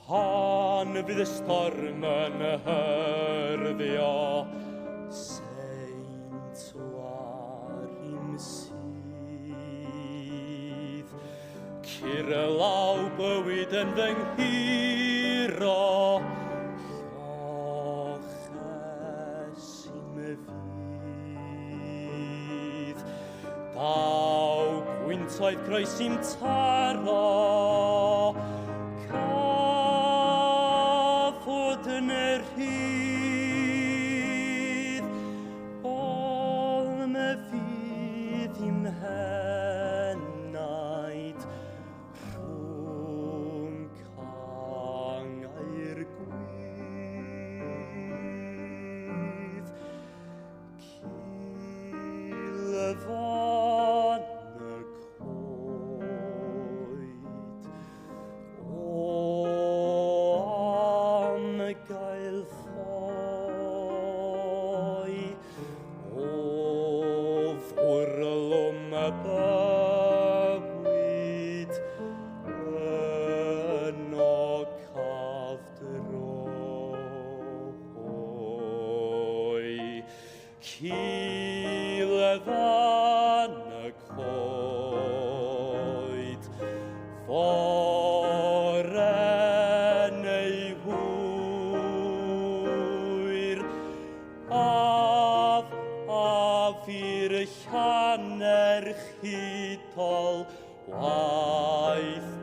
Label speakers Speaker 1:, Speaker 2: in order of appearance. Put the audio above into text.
Speaker 1: Pan fydd y storm yn hyrddio, Seint warim sydd, Curlaw bywyd yn fy nghiro, Lloches i'm fydd, Daw gwyntoedd croes i'm taro, yn yr rhydd, olm y fydd i'm henaid, rhwng cangau'r gwydd, Cilfan y coed, gael ffoi, o fwrlwm y bywyd, yno cafdroi. Cilfan y coed, foren ei i'r llanerch hydol waith